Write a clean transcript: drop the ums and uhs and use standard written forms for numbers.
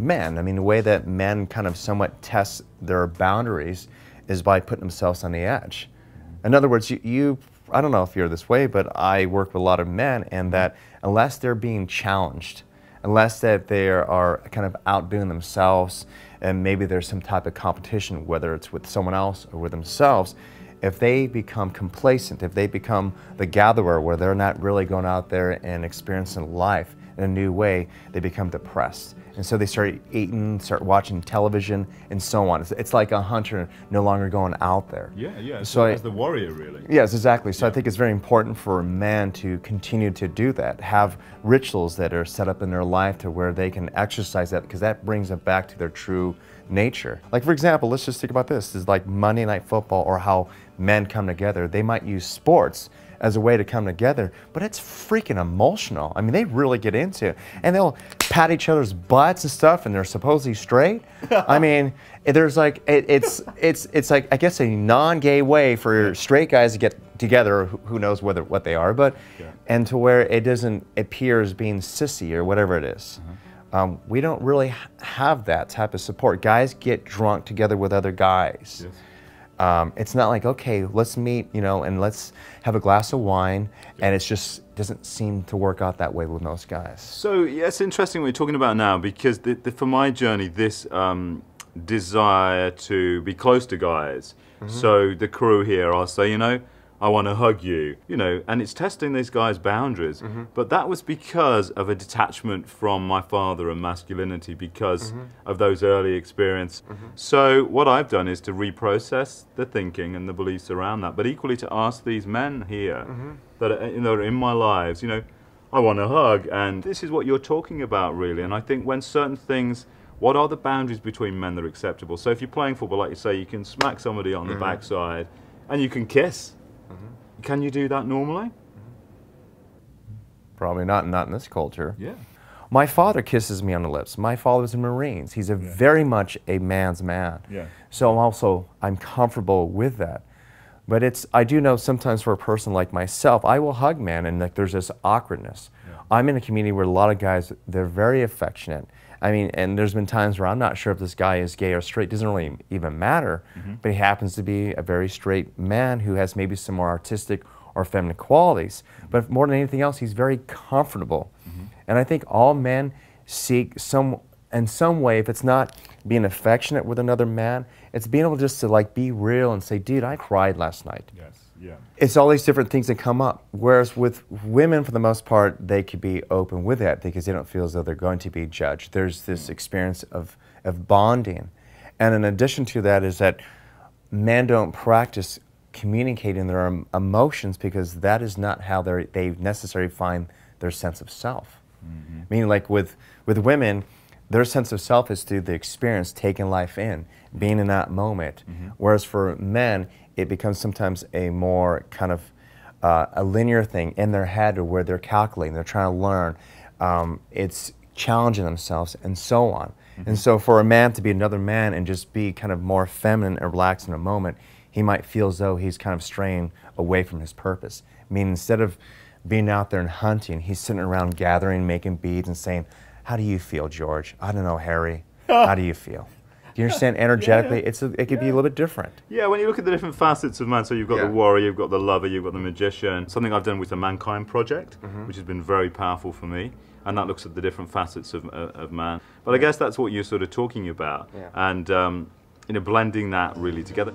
men. I mean, the way that men kind of somewhat test their boundaries is by putting themselves on the edge. In other words, I don't know if you're this way, but I work with a lot of men, and that unless they're being challenged, unless that they are kind of outdoing themselves, and maybe there's some type of competition, whether it's with someone else or with themselves, if they become complacent, if they become the gatherer where they're not really going out there and experiencing life in a new way, they become depressed. And so they start eating, start watching television, and so on. It's like a hunter no longer going out there. Yeah. So as the warrior, really. Yes, exactly. So I think it's very important for a man to continue to do that, have rituals that are set up in their life to where they can exercise that, because that brings them back to their true nature. Like, for example, let's just think about this. It's like Monday Night Football, or how men come together. They might use sports as a way to come together, but it's freaking emotional. I mean, they really get into it, and they'll pat each other's butts and stuff, and they're supposedly straight. I mean, there's like it's like, I guess, a non-gay way for straight guys to get together. Who knows what they are, but and to where it doesn't appear as being sissy or whatever it is. We don't really have that type of support. Guys get drunk together with other guys. Yes. It's not like, okay, let's meet, and let's have a glass of wine, and it just doesn't seem to work out that way with most guys. So yeah, it's interesting what you're talking about now, because for my journey, this desire to be close to guys. So the crew here, I'll say, I want to hug you, and it's testing these guys' boundaries. But that was because of a detachment from my father and masculinity, because of those early experiences. So what I've done is to reprocess the thinking and the beliefs around that, but equally to ask these men here that are in my lives, I want to hug, and this is what you're talking about, really. And I think when certain things, what are the boundaries between men that are acceptable? So if you're playing football, like you say, you can smack somebody on the backside, and you can kiss. Can you do that normally? Probably not in this culture. Yeah. My father kisses me on the lips. My father was in Marines. He's a very much a man's man. Yeah. So I'm comfortable with that. But I do know sometimes for a person like myself, I will hug men, and like there's this awkwardness. Yeah. I'm in a community where a lot of guys, they're very affectionate. I mean, and there's been times where I'm not sure if this guy is gay or straight. It doesn't really even matter. But he happens to be a very straight man who has maybe some more artistic or feminine qualities. But more than anything else, he's very comfortable. And I think all men seek in some way, if it's not being affectionate with another man, it's being able just to like be real and say, dude, I cried last night. Yes. Yeah. It's all these different things that come up. Whereas with women, for the most part, they could be open with that because they don't feel as though they're going to be judged. There's this experience of bonding. And in addition to that is that men don't practice communicating their emotions, because that is not how they necessarily find their sense of self. Meaning, like with women, their sense of self is through the experience, taking life in, being in that moment. Whereas for men, it becomes sometimes a more kind of a linear thing in their head, or where they're calculating, they're trying to learn. It's challenging themselves and so on. And so for a man to be another man and just be kind of more feminine and relaxed in a moment, he might feel as though he's kind of straying away from his purpose. I mean, instead of being out there and hunting, he's sitting around gathering, making beads and saying, how do you feel, George? I don't know, Harry. How do you feel? Do you understand? Energetically, it could be a little bit different. Yeah, when you look at the different facets of man, so you've got the warrior, you've got the lover, you've got the magician. Something I've done with the Mankind Project, which has been very powerful for me, and that looks at the different facets of man. But I guess that's what you're sort of talking about, and blending that really together.